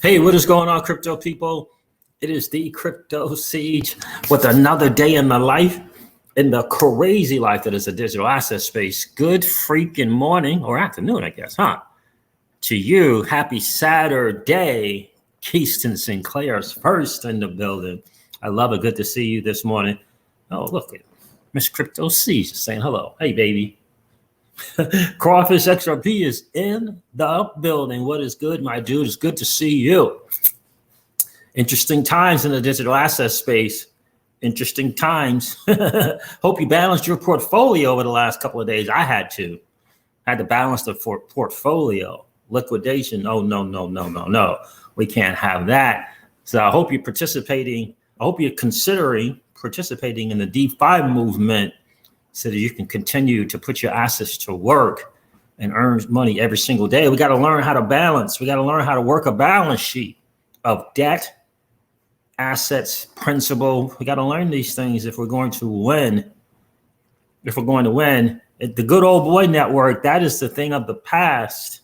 Hey, what is going on, crypto people? It is the Crypto Siege with another day in the life, in the crazy life that is a digital asset space. Good freaking morning or afternoon, I guess, huh? To you, happy Saturday. Keyston Sinclair's first in the building. I love it. Good to see you this morning. Oh, look at Miss Crypto Siege saying hello. Hey, baby. Crawfish XRP is in the building. What is good, my dude? It's good to see you. Interesting times in the digital asset space. Interesting times. Hope you balanced your portfolio over the last couple of days. I had to balance the portfolio. Liquidation. Oh, no. We can't have that. So I hope you're participating. I hope you're considering participating in the DeFi movement, so that you can continue to put your assets to work and earn money every single day. We got to learn how to balance. We got to learn how to work a balance sheet of debt, assets, principal. We got to learn these things if we're going to win. If we're going to win, the good old boy network, that is the thing of the past.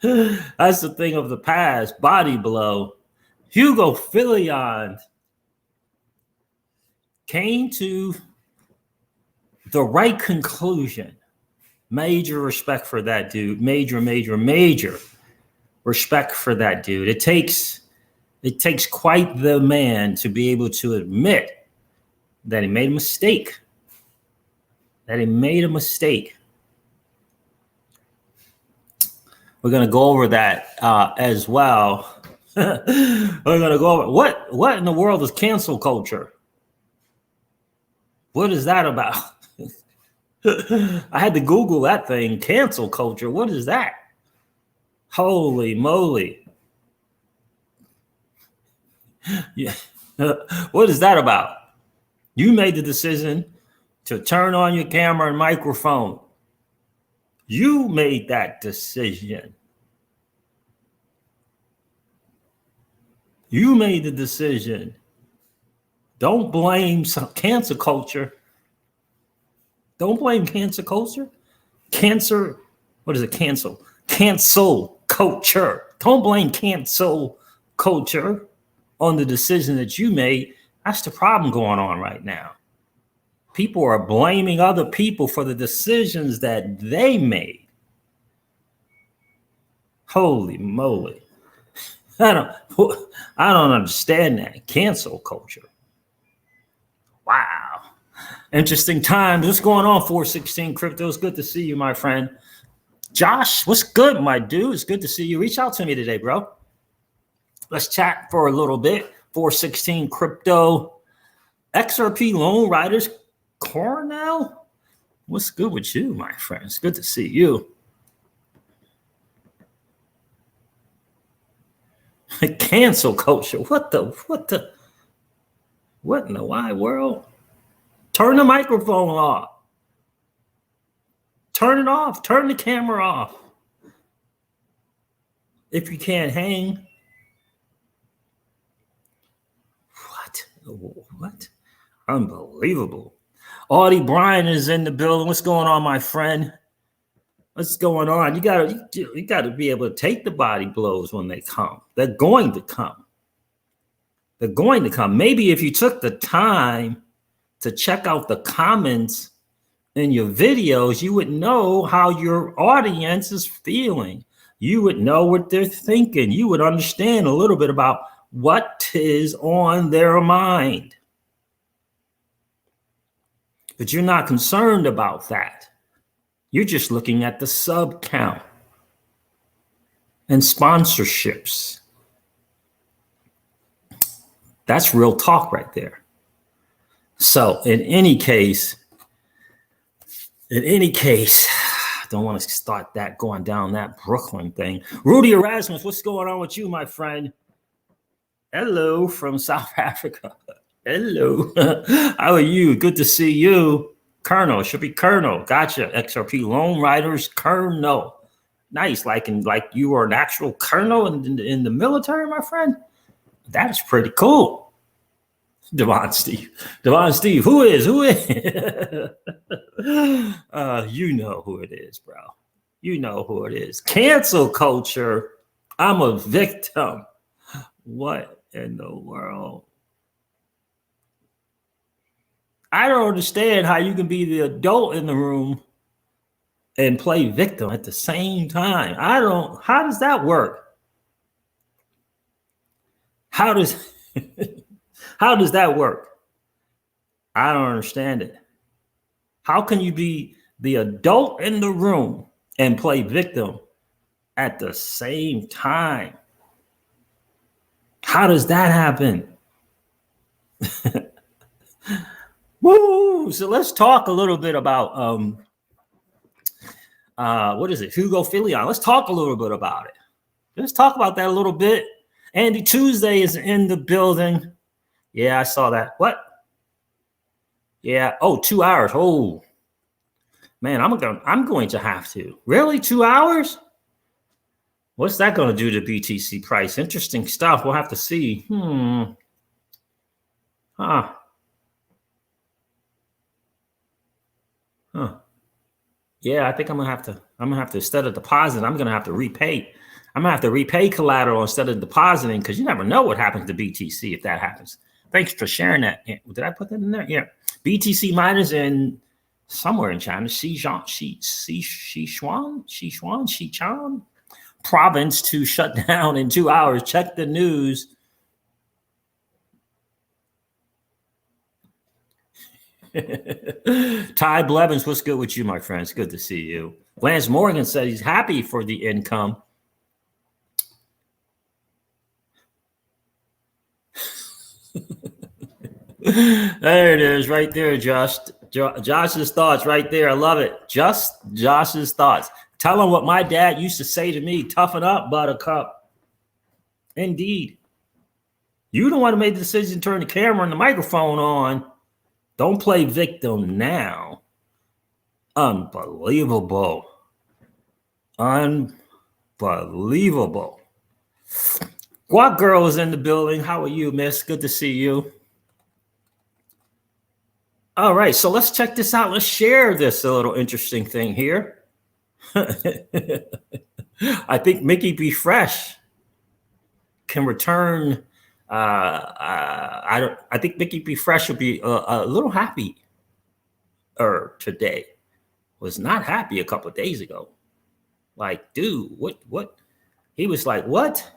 That's the thing of the past. Body blow. Hugo Phillion came to the right conclusion. Major respect for that dude. Major respect for that dude. It takes quite the man to be able to admit that he made a mistake. We're going to go over that as well. We're going to go over what in the world is cancel culture? What is that about? I had to Google that thing. Cancel culture. What is that? Holy moly. Yeah. What is that about? You made the decision to turn on your camera and microphone. You made that decision. You made the decision. Don't blame some cancel culture. Don't blame cancel culture. What is it? Cancel culture. Don't blame cancel culture on the decision that you made. That's the problem going on right now. People are blaming other people for the decisions that they made. Holy moly. I don't understand that. Cancel culture. Wow. Interesting times. What's going on, 416 Crypto? It's good to see you, my friend. Josh, what's good, my dude? It's good to see you. Reach out to me today, bro. Let's chat for a little bit. 416 Crypto. XRP Loan Riders. Cornell? What's good with you, my friend? It's good to see you. Cancel culture. What in the wide world? Turn the microphone off. Turn it off. Turn the camera off. If you can't hang. What? Unbelievable. Audie Bryan is in the building. What's going on, my friend? What's going on? You gotta be able to take the body blows when they come. They're going to come. Maybe if you took the time to check out the comments in your videos, you would know how your audience is feeling. You would know what they're thinking. You would understand a little bit about what is on their mind. But you're not concerned about that. You're just looking at the sub count and sponsorships. That's real talk right there. So in any case, I don't want to start that going down that Brooklyn thing. Rudy Erasmus, what's going on with you, my friend? Hello from South Africa. Hello. How are you? Good to see you. Colonel, should be Colonel. Gotcha. XRP Loan Riders Colonel. Nice. Like you are an actual colonel in the military, my friend. That is pretty cool. Devon Steve, who is? You know who it is, bro. You know who it is. Cancel culture. I'm a victim. What in the world? I don't understand how you can be the adult in the room and play victim at the same time. How does that work? How does that work? I don't understand it. How can you be the adult in the room and play victim at the same time? How does that happen? Woo! So let's talk a little bit about what is it? Hugo Phillion. Let's talk a little bit about it. Let's talk about that a little bit. Andy Tuesday is in the building. Yeah, I saw that. What? Yeah. Oh, 2 hours. Oh, man, I'm going to have to. Really? 2 hours? What's that going to do to BTC price? Interesting stuff. We'll have to see. Huh. Yeah, I think I'm gonna have to instead of deposit, I'm gonna have to repay. I'm gonna have to repay collateral instead of depositing, because you never know what happens to BTC if that happens. Thanks for sharing that. Did I put that in there? Yeah. BTC miners in somewhere in China, Sichuan province to shut down in 2 hours. Check the news. Ty Blevins, what's good with you, my friends? Good to see you. Lance Morgan said he's happy for the income. There it is, right there, Josh. Josh's thoughts right there. I love it. Just Josh's thoughts. Tell him what my dad used to say to me: toughen up, buttercup. Indeed. You the one who made the decision to turn the camera and the microphone on. Don't play victim now. Unbelievable. Unbelievable. Guac Girl is in the building. How are you, miss? Good to see you. All right, so let's check this out. Let's share this little interesting thing here. I think Mickey B. Fresh can return. I think Mickey B. Fresh will be a little happy today. Was not happy a couple of days ago. Like, dude, what? He was like, what?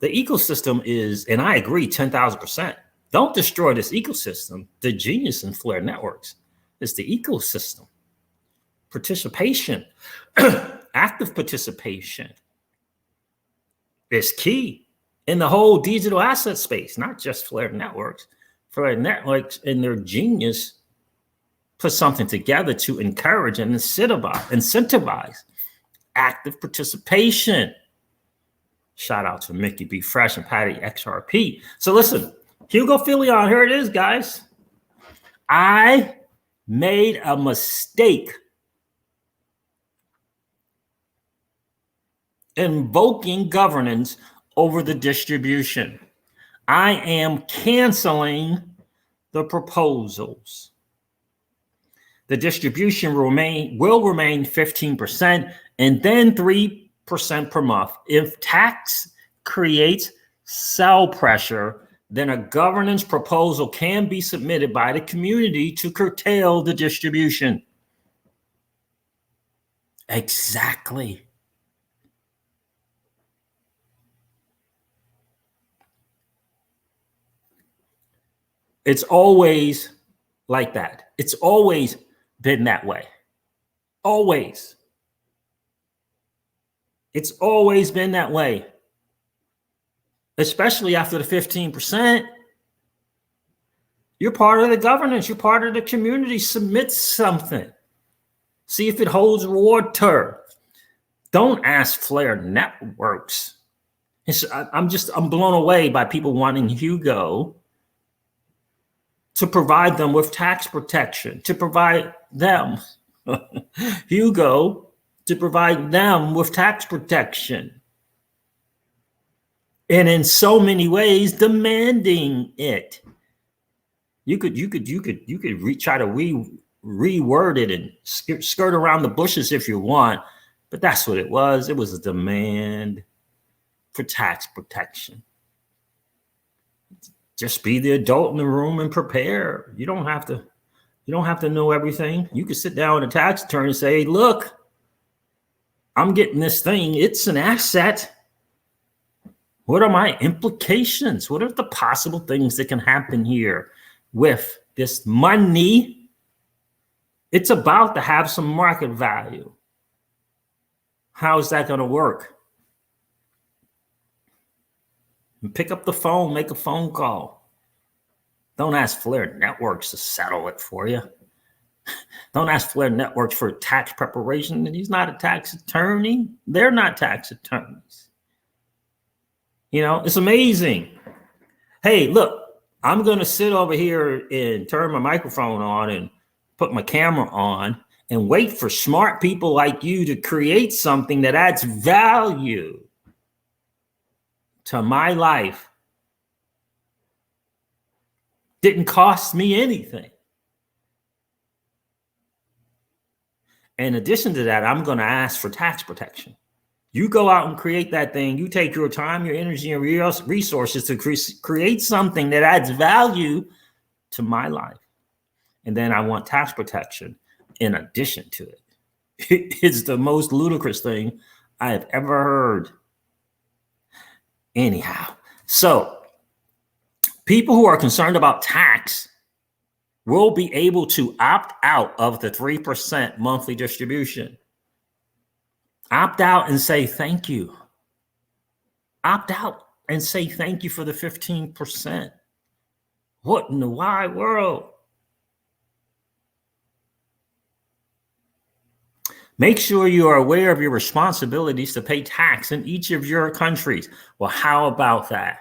The ecosystem is, and I agree 10,000%. Don't destroy this ecosystem. The genius in Flare Networks is the ecosystem. Participation, active participation is key in the whole digital asset space, not just Flare Networks. Flare Networks and their genius put something together to encourage and incentivize active participation. Shout out to Mickey B. Fresh and Patty XRP. So listen, Hugo Phillion, here it is, guys. I made a mistake invoking governance over the distribution. I am canceling the proposals. The distribution will remain 15% and then 3% per month. If tax creates sell pressure, then a governance proposal can be submitted by the community to curtail the distribution. Exactly. It's always like that. It's always been that way. Always. It's always been that way. Especially after the 15%. You're part of the governance. You're part of the community. Submit something. See if it holds water. Don't ask Flare Networks. I'm blown away by people wanting Hugo to provide them with tax protection, to provide them, Hugo, to provide them with tax protection. And in so many ways, demanding it. You could try to reword it and skirt around the bushes if you want, but that's what it was. It was a demand. for tax protection. Just be the adult in the room and prepare. You don't have to know everything. You can sit down with a tax attorney and say, look, I'm getting this thing. It's an asset. What are my implications? What are the possible things that can happen here with this money? It's about to have some market value. How is that going to work? Pick up the phone, make a phone call. Don't ask Phillion Networks to settle it for you. Don't ask Phillion Networks for tax preparation. He's not a tax attorney. They're not tax attorneys. You know, it's amazing. Hey, look, I'm going to sit over here and turn my microphone on and put my camera on and wait for smart people like you to create something that adds value to my life. Didn't cost me anything. In addition to that, I'm going to ask for tax protection. You go out and create that thing. You take your time, your energy, and resources to create something that adds value to my life. And then I want tax protection in addition to it. It's the most ludicrous thing I have ever heard. Anyhow, so people who are concerned about tax will be able to opt out of the 3% monthly distribution. Opt out and say thank you. Opt out and say thank you for the 15%. What in the wide world? Make sure you are aware of your responsibilities to pay tax in each of your countries. Well, how about that?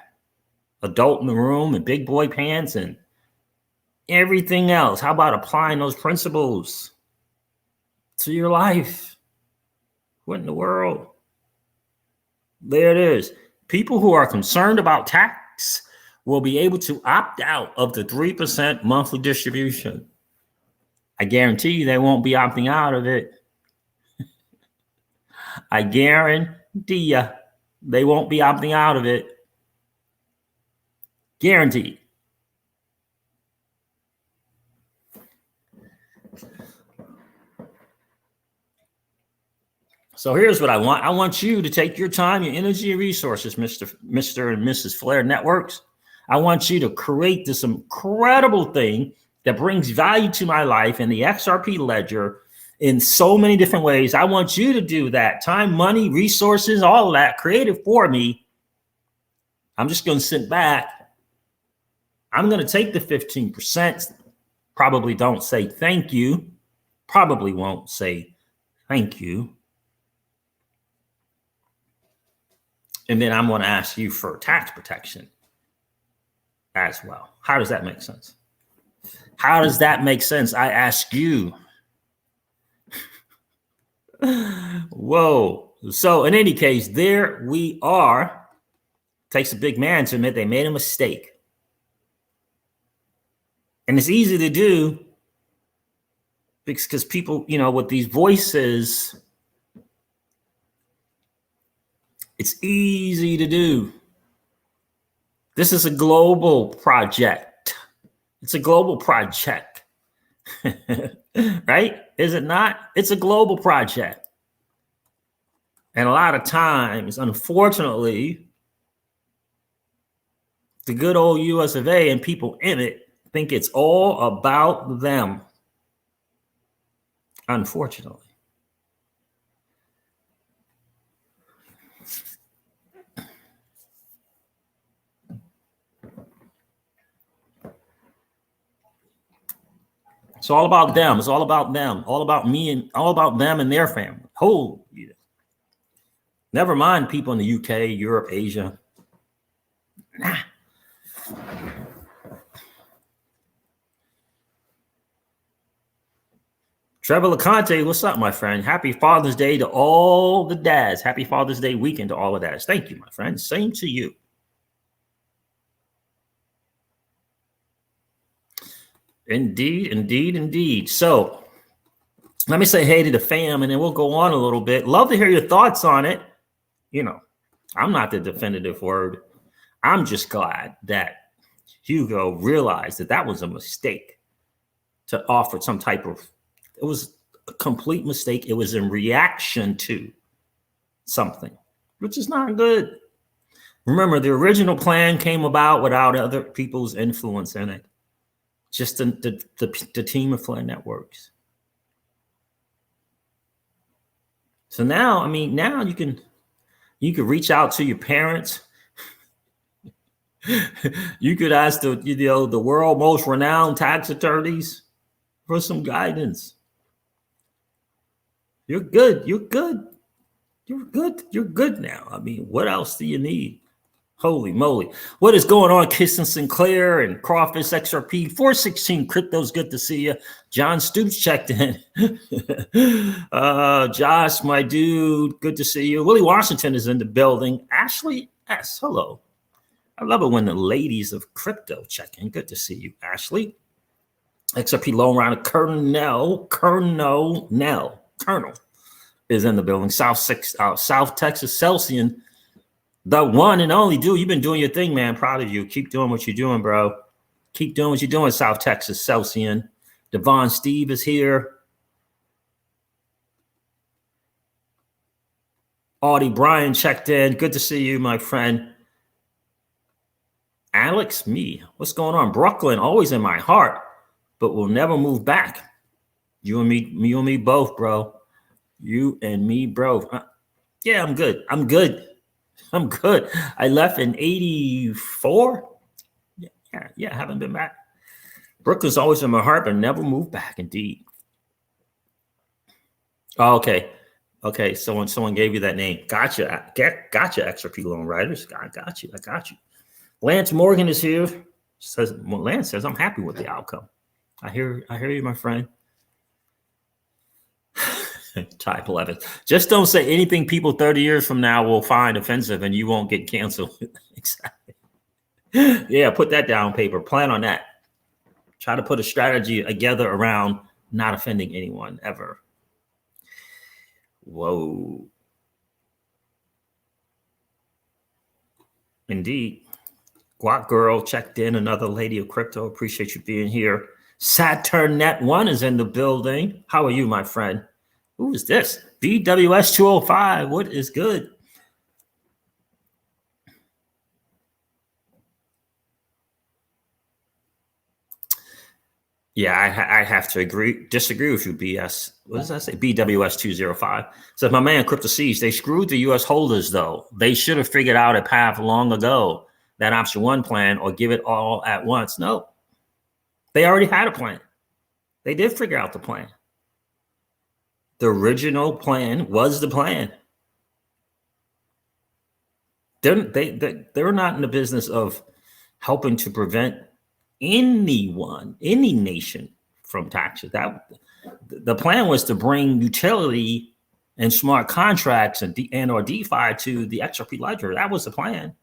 Adult in the room and big boy pants and everything else. How about applying those principles to your life? What in the world? There it is. People who are concerned about tax will be able to opt out of the 3% monthly distribution. I guarantee you they won't be opting out of it. I guarantee you they won't be opting out of it. Guaranteed. So here's what I want. I want you to take your time, your energy, and resources, Mr. and Mrs. Phillion Networks. I want you to create this incredible thing that brings value to my life in the XRP ledger in so many different ways. I want you to do that. Time, money, resources, all of that. Create it for me. I'm just going to sit back. I'm going to take the 15%. Probably don't say thank you. Probably won't say thank you. And then I'm going to ask you for tax protection as well. How does that make sense? How does that make sense? I ask you. Whoa. So in any case, there we are. Takes a big man to admit they made a mistake. And it's easy to do because people, you know, with these voices, it's easy to do. This is a global project. It's a global project. Right? Is it not? It's a global project. And a lot of times, unfortunately, the good old US of A and people in it think it's all about them. Unfortunately. It's all about them. It's all about them. All about me and all about them and their family. Holy. Never mind people in the UK, Europe, Asia. Nah. Trevor LeConte, what's up, my friend? Happy Father's Day to all the dads. Happy Father's Day weekend to all the dads. Thank you, my friend. Same to you. Indeed, indeed, indeed. So let me say hey to the fam, and then we'll go on a little bit. Love to hear your thoughts on it. You know, I'm not the definitive word. I'm just glad that Hugo realized that that was a mistake to offer some type of, it was a complete mistake. It was in reaction to something, which is not good. Remember, the original plan came about without other people's influence in it. Just the team of Flynn Networks. So now, I mean, now you can reach out to your parents. You could ask the world most renowned tax attorneys for some guidance. You're good. You're good. You're good. You're good now. I mean, what else do you need? Holy moly. What is going on, Kissing Sinclair and Crawfish XRP? 416 Crypto's good to see you. John Stoops checked in. Josh, my dude, good to see you. Willie Washington is in the building. Ashley S, hello. I love it when the ladies of crypto check in. Good to see you, Ashley. XRP loan round of Colonel is in the building. South Texas Celsian. The one and only, dude. You've been doing your thing, man. Proud of you. Keep doing what you're doing, bro. Keep doing what you're doing, South Texas Celsian. Devon Steve is here. Audie Bryan checked in. Good to see you, my friend. Alex, me. What's going on? Brooklyn, always in my heart, but we'll never move back. You and me both, bro. You and me, bro. Yeah, I'm good. I'm good. I left in 84. Yeah, haven't been back. Brooklyn's always in my heart, but never moved back, indeed. Oh, okay. Someone gave you that name. Gotcha, XRP loan writers. I got you. Lance Morgan is here. Lance says, I'm happy with the outcome. I hear you, my friend. Type 11. Just don't say anything people 30 years from now will find offensive and you won't get canceled. Exactly. Yeah, put that down on paper. Plan on that. Try to put a strategy together around not offending anyone ever. Whoa. Indeed. Guac Girl checked in. Another lady of crypto. Appreciate you being here. Saturn Net 1 is in the building. How are you, my friend? Who is this? BWS 205. What is good? Yeah, I have to disagree with you, BS. What does that say? BWS 205. Says my man Crypto Siege, they screwed the US holders though. They should have figured out a path long ago. That option one plan or give it all at once. No. They already had a plan. They did figure out the plan. The original plan was the plan. They're not in the business of helping to prevent anyone, any nation from taxes. That the plan was to bring utility and smart contracts and or DeFi to the XRP ledger. That was the plan.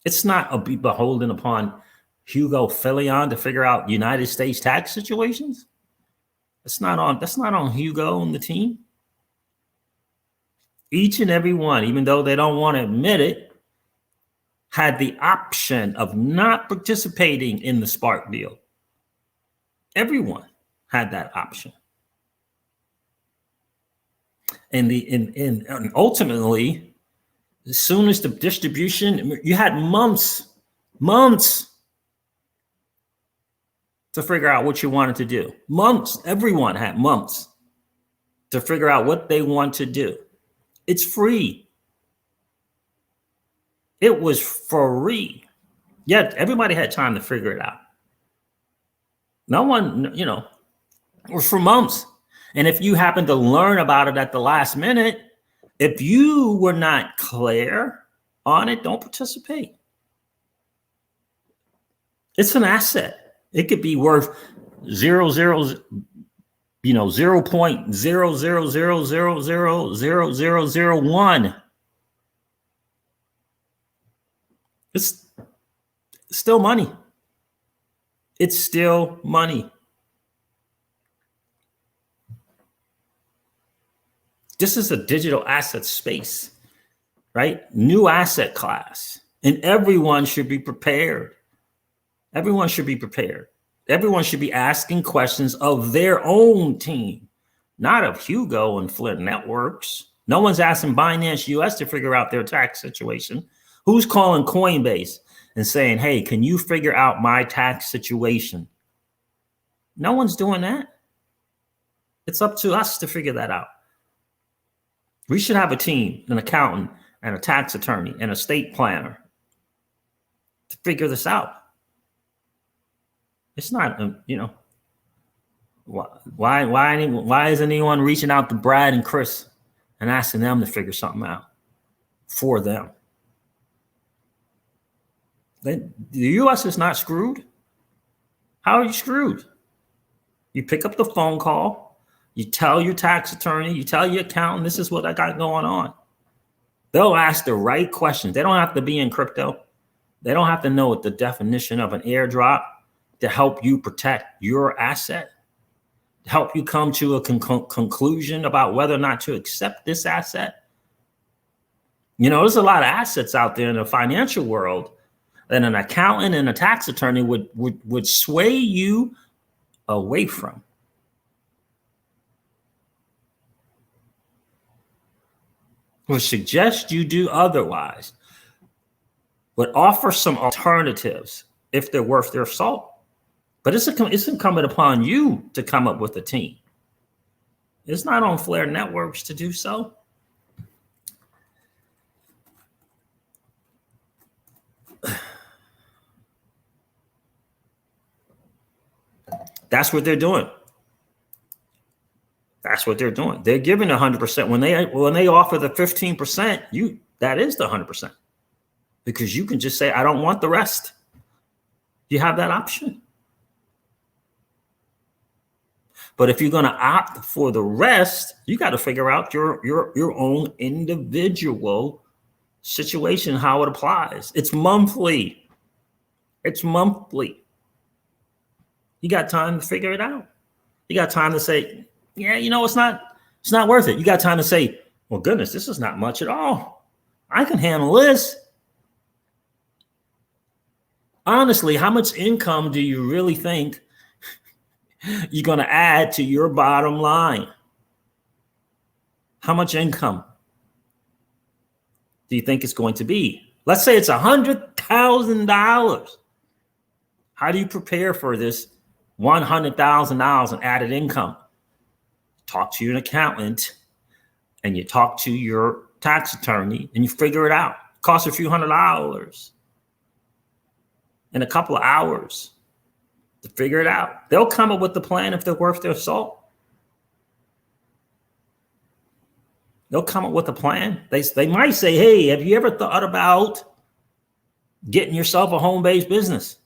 It's not be beholden upon Hugo Phillion to figure out United States tax situations. That's not on Hugo and the team. Each and every one, even though they don't want to admit it, had the option of not participating in the Spark deal. Everyone had that option. And ultimately, as soon as the distribution, you had months to figure out what you wanted to do. Months. Everyone had months to figure out what they want to do. It's free. It was free. Yet everybody had time to figure it out. No one, it was for months. And if you happen to learn about it at the last minute, if you were not clear on it, don't participate. It's an asset. It could be worth 0.00000000001. It's still money. It's still money. This is a digital asset space, right? New asset class. And everyone should be prepared. Everyone should be prepared. Everyone should be asking questions of their own team, not of Hugo and Phillion networks. No one's asking Binance US to figure out their tax situation. Who's calling Coinbase and saying, hey, can you figure out my tax situation? No one's doing that. It's up to us to figure that out. We should have a team, an accountant, and a tax attorney, and a estate planner to figure this out. It's not, why isn't anyone reaching out to Brad and Chris and asking them to figure something out for them? The U.S. is not screwed. How are you screwed? You pick up the phone call, you tell your tax attorney, you tell your accountant, this is what I got going on. They'll ask the right questions. They don't have to be in crypto. They don't have to know what the definition of an airdrop to help you protect your asset, to help you come to a conclusion about whether or not to accept this asset. There's a lot of assets out there in the financial world that an accountant and a tax attorney would sway you away from. Would suggest you do otherwise, would offer some alternatives if they're worth their salt. But it's incumbent upon you to come up with a team. It's not on Phillion networks to do so. That's what they're doing. That's what they're doing. They're giving 100%. When they offer the 15%, that is the 100%. Because you can just say, I don't want the rest. You have that option. But if you're going to opt for the rest, you got to figure out your own individual situation, how it applies. It's monthly. It's monthly. You got time to figure it out. You got time to say, yeah, it's not worth it. You got time to say, well, goodness, this is not much at all. I can handle this. Honestly, how much income do you really think you're going to add to your bottom line? How much income do you think it's going to be? Let's say it's $100,000. How do you prepare for this $100,000 in added income? Talk to your accountant and you talk to your tax attorney and you figure it out. It costs a few $100s in a couple of hours to figure it out. They'll come up with the plan if they're worth their salt. They'll come up with a plan. They might say, hey, have you ever thought about getting yourself a home-based business?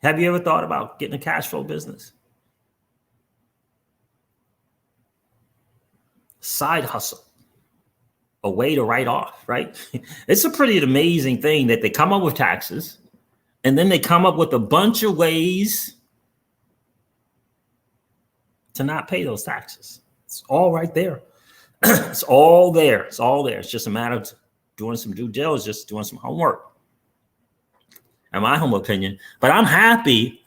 Have you ever thought about getting a cash flow business? Side hustle. A way to write off, right? It's a pretty amazing thing that they come up with taxes and then they come up with a bunch of ways to not pay those taxes. It's all right there. It's all there. It's all there. It's just a matter of doing some due diligence, doing some homework. In my humble opinion, but I'm happy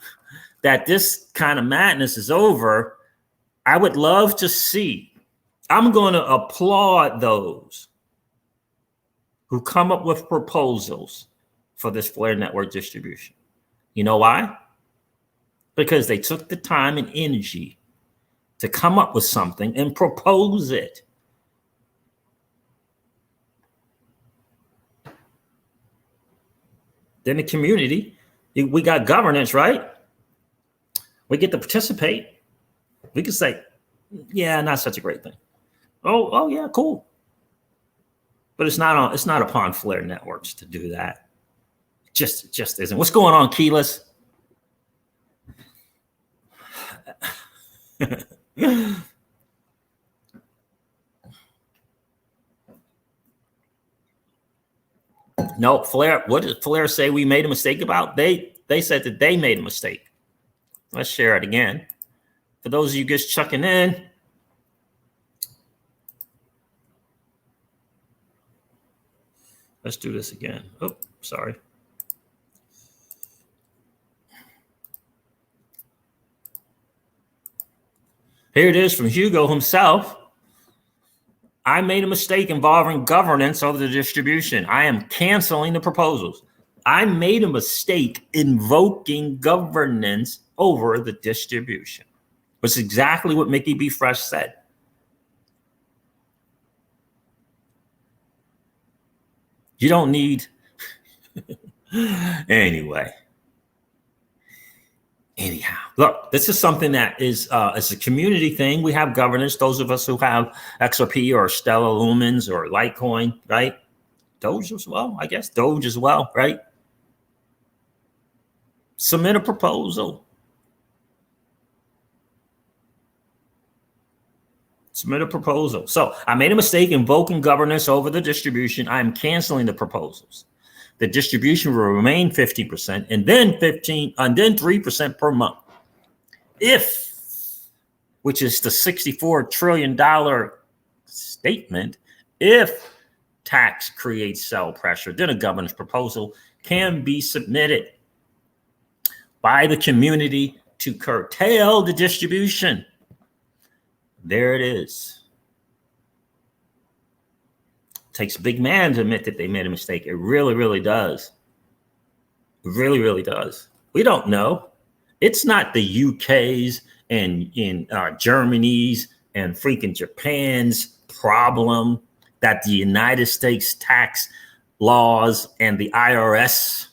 that this kind of madness is over. I would love to see. I'm going to applaud those who come up with proposals for this Phillion network distribution. You know why? Because they took the time and energy to come up with something and propose it. Then the community, we got governance, right? We get to participate. We can say, yeah, not such a great thing. Oh yeah, cool. But it's not upon Phillion networks to do that. It just isn't. What's going on, Keyless? No, Phillion. What did Phillion say we made a mistake about? They said that they made a mistake. Let's share it again. For those of you just checking in, Let's do this again. Oh, sorry. Here it is from Hugo himself. I made a mistake involving governance of the distribution. I am canceling the proposals. I made a mistake invoking governance over the distribution. Which is exactly what Mickey B. Fresh said. You don't need anyway. Anyhow, look, this is something that is it's a community thing. We have governance. Those of us who have XRP or Stellar Lumens or Litecoin, right? Doge as well, I guess. Doge as well, right? Submit a proposal. Submit a proposal. So I made a mistake invoking governance over the distribution. I am canceling the proposals. The distribution will remain 50% and then 15 and then 3% per month. If, which is the $64 trillion statement, if tax creates sell pressure, then a governance proposal can be submitted by the community to curtail the distribution. There it is. It takes a big man to admit that they made a mistake. It really, really does. It really, really does. We don't know. It's not the UK's and in Germany's and freaking Japan's problem that the United States tax laws and the IRS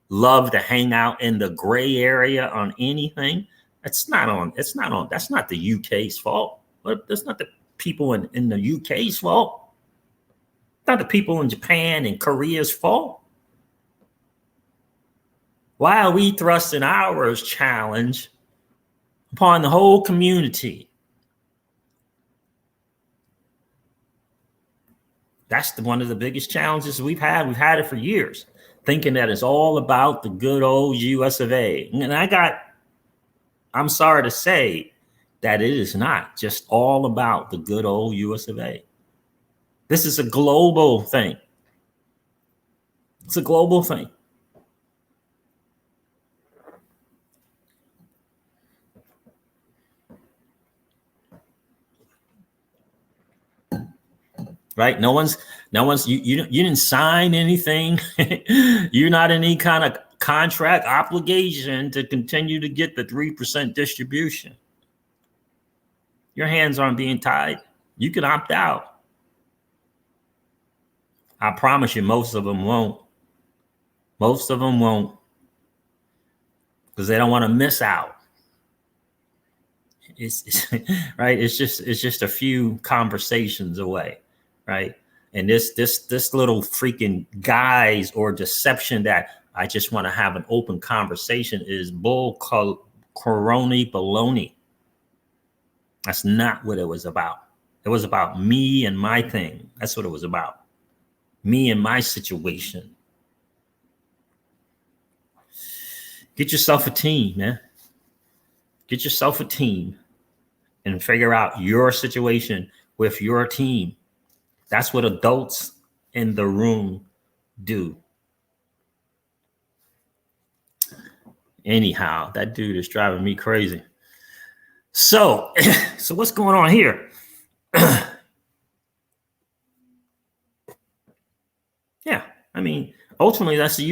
love to hang out in the gray area on anything. That's not the UK's fault. But that's not the people in the UK's fault. Not the people in Japan and Korea's fault. Why are we thrusting our challenge upon the whole community? That's one of the biggest challenges we've had. We've had it for years, thinking that it's all about the good old US of A. And I'm sorry to say that it is not just all about the good old US of A. This is a global thing. It's a global thing. Right? No one's you didn't sign anything. You're not in any kind of contract obligation to continue to get the 3% distribution. Your hands aren't being tied. You can opt out. I promise you, most of them won't. Most of them won't, because they don't want to miss out. It's right. It's just a few conversations away, right? And this little freaking guise or deception that I just want to have an open conversation is bull coroni baloney. That's not what it was about. It was about me and my thing. That's what it was about. Me and my situation. Get yourself a team, man. Get yourself a team and figure out your situation with your team. That's what adults in the room do. Anyhow, that dude is driving me crazy. So what's going on here? Yeah, I mean, ultimately, that's it's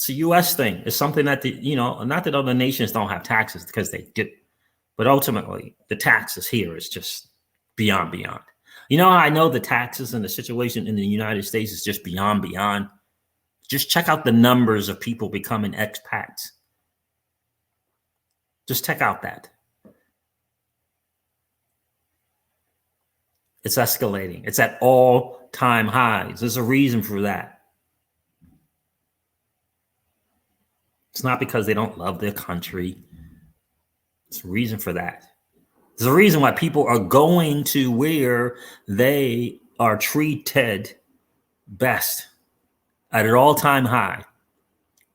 a U.S. thing. It's something that not that other nations don't have taxes, because they do, but ultimately, the taxes here is just beyond. You know how I know the taxes and the situation in the United States is just beyond? Just check out the numbers of people becoming expats. Just check out that. It's escalating. It's at all-time highs. There's a reason for that. It's not because they don't love their country. There's a reason for that. There's a reason why people are going to where they are treated best at an all-time high.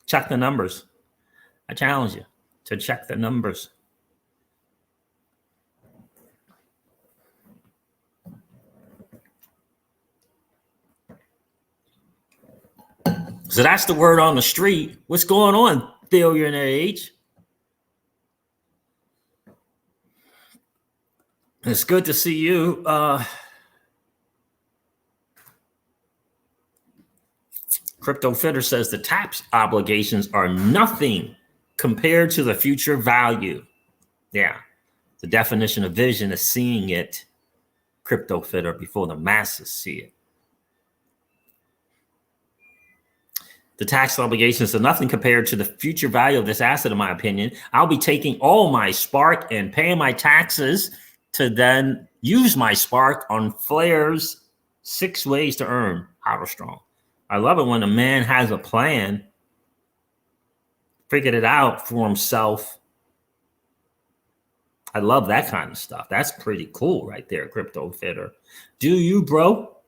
Check the numbers. I challenge you to check the numbers. So that's the word on the street. What's going on, Phillion age? It's good to see you. Crypto Fitter says the tax obligations are nothing compared to the future value. Yeah. The definition of vision is seeing it, Crypto Fitter, before the masses see it. The tax obligations are nothing compared to the future value of this asset, in my opinion. I'll be taking all my Spark and paying my taxes to then use my Spark on Flair's 6 ways to earn How Strong. I love it when a man has a plan, figured it out for himself. I love that kind of stuff. That's pretty cool right there, Crypto Fitter. Do you, bro?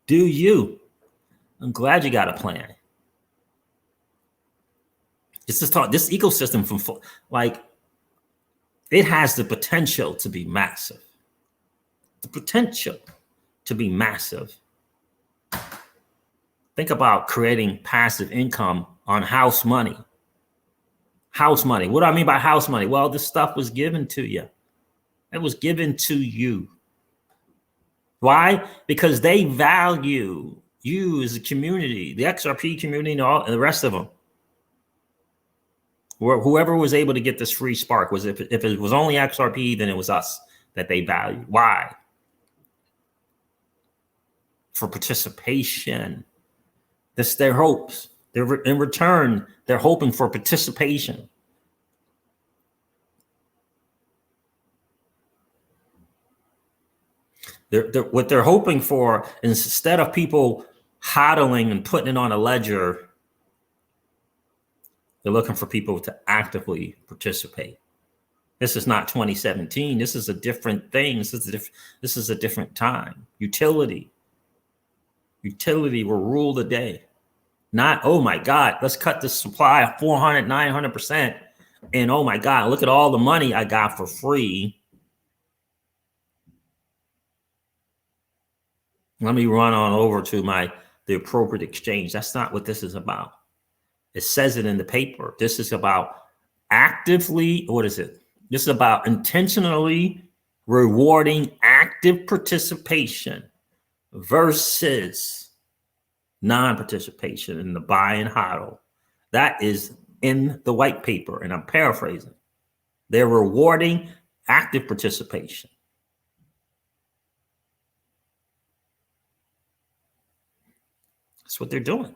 Do you? I'm glad you got a plan. It's just this ecosystem from like it has the potential to be massive. The potential to be massive. Think about creating passive income on house money. House money. What do I mean by house money? Well, this stuff was given to you. It was given to you. Why? Because they value you as a community, the XRP community and the rest of them. Whoever was able to get this free Spark was if it was only XRP, then it was us that they valued. Why? For participation. That's their hopes. In return, they're hoping for participation. What they're hoping for, instead of people hodling and putting it on a ledger, they're looking for people to actively participate. This is not 2017. This is a different thing. This is a different time. Utility will rule the day. Not, oh my God, let's cut the supply 400, 900%. And oh my God, look at all the money I got for free. Let me run on over to the appropriate exchange. That's not what this is about. It says it in the paper. This is about actively, what is it? This is about intentionally rewarding active participation versus non-participation in the buy and hodl. That is in the white paper, and I'm paraphrasing. They're rewarding active participation. That's what they're doing.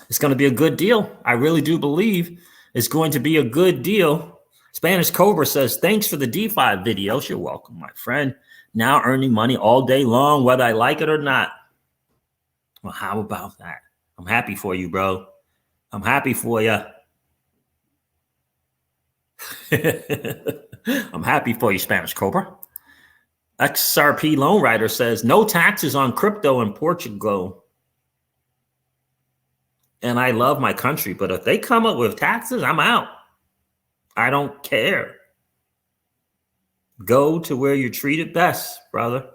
It's going to be a good deal. I really do believe it's going to be a good deal. Spanish Cobra says, thanks for the DeFi videos. You're welcome, my friend. Now earning money all day long, whether I like it or not. Well, how about that? I'm happy for you, bro. I'm happy for you. I'm happy for you, Spanish Cobra. XRP Loan Writer says, no taxes on crypto in Portugal. And I love my country, but if they come up with taxes, I'm out. I don't care. Go to where you're treated best, brother.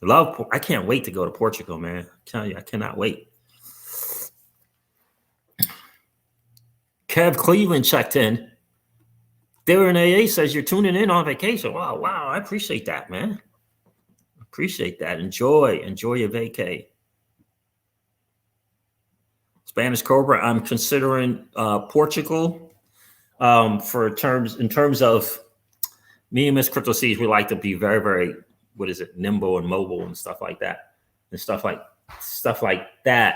I can't wait to go to Portugal, man. I tell you, I cannot wait. Kev Cleveland checked in. Darren AA says you're tuning in on vacation. Wow, I appreciate that, man. Appreciate that. Enjoy your vacay. Spanish Cobra, I'm considering Portugal in terms of me and Miss Crypto Seeds. We like to be very, very, nimble and mobile and stuff like that, and stuff like that.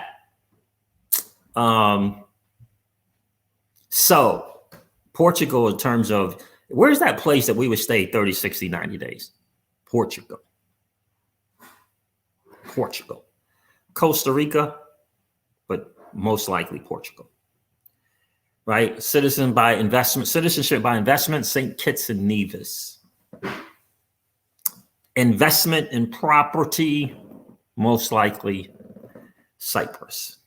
So Portugal, in terms of where's that place that we would stay 30, 60, 90 days? Portugal. Costa Rica, but most likely Portugal. Right? Citizenship by investment, St. Kitts and Nevis. Investment in property, most likely Cyprus.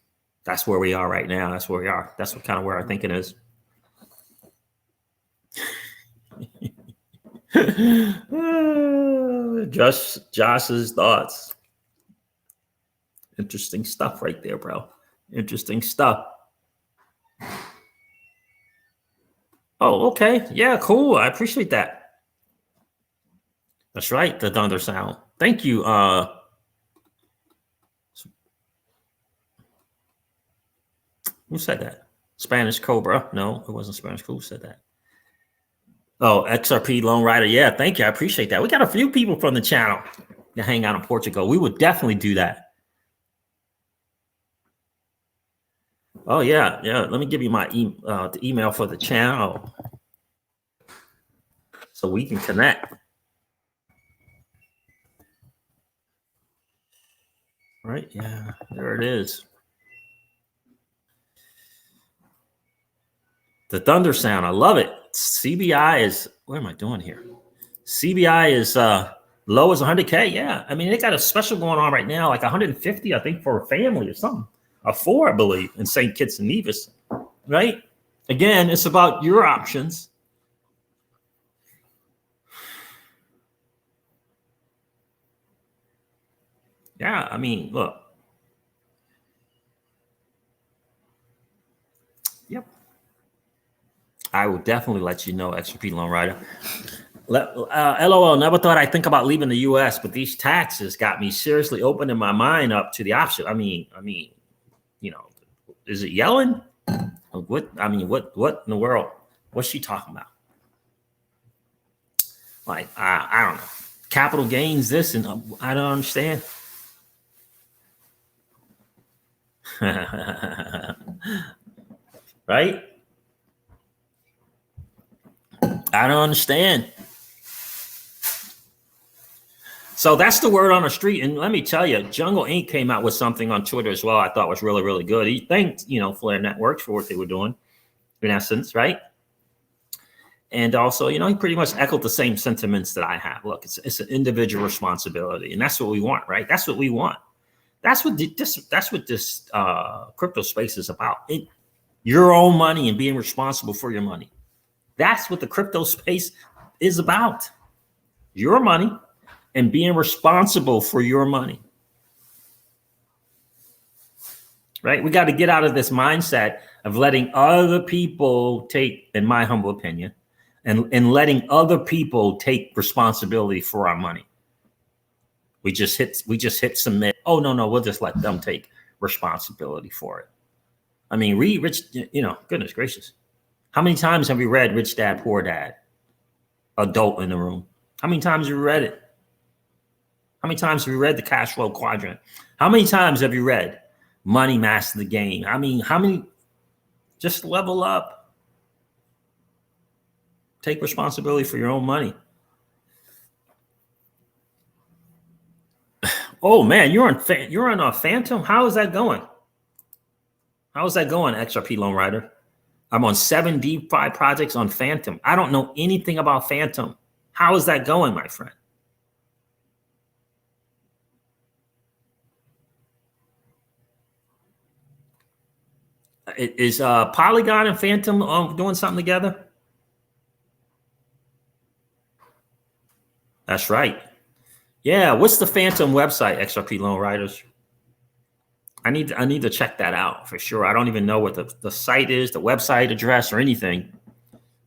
That's where we are right now. That's where we are. That's what kind of where our thinking is. Josh's thoughts. Interesting stuff right there, bro. Interesting stuff. Oh, okay. Yeah, cool. I appreciate that. That's right. The thunder sound. Thank you. Who said that? Spanish Cobra. No, it wasn't Spanish. Who said that? Oh, XRP Lone Rider. Yeah, thank you. I appreciate that. We got a few people from the channel that hang out in Portugal. We would definitely do that. Oh, yeah. Yeah. Let me give you my the email for the channel so we can connect. Right. Yeah. There it is. The thunder sound. I love it. CBI is, what am I doing here? CBI is low as 100K. Yeah. I mean, they got a special going on right now, like 150, I think, for a family or something. A 4, I believe, in St. Kitts and Nevis. Right? Again, it's about your options. Yeah. I mean, look. Yep. I will definitely let you know, XRP Lone Rider. LOL, never thought I'd think about leaving the US, but these taxes got me seriously opening my mind up to the option. I mean, you know, is it Yellen? What in the world? What's she talking about? Like, I don't know. Capital gains this, and I don't understand. Right? I don't understand. So that's the word on the street. And let me tell you, Jungle Inc. came out with something on Twitter as well I thought was really, really good. He thanked, Flare Networks for what they were doing, in essence, right? And also, he pretty much echoed the same sentiments that I have. Look, it's an individual responsibility, and that's what we want, right? That's what we want. That's what this crypto space is about. Your own money and being responsible for your money. That's what the crypto space is about. Your money and being responsible for your money. Right? We got to get out of this mindset of letting other people take, in my humble opinion, and letting other people take responsibility for our money. We just hit submit. Oh, no, we'll just let them take responsibility for it. I mean, read Rich, goodness gracious. How many times have we read Rich Dad, Poor Dad? Adult in the room. How many times have you read it? How many times have you read the Cash Flow Quadrant? How many times have you read Money Master the Game? I mean, how many? Just level up. Take responsibility for your own money. Oh man, you're on a Phantom. How is that going? How is that going, XRP Lone Rider? I'm on 7 DeFi projects on Phantom. I don't know anything about Phantom. How is that going, my friend? Is Polygon and Phantom doing something together? That's right. Yeah, what's the Phantom website, XRP Lone Riders? I need to check that out for sure. I don't even know what the site is, the website address or anything.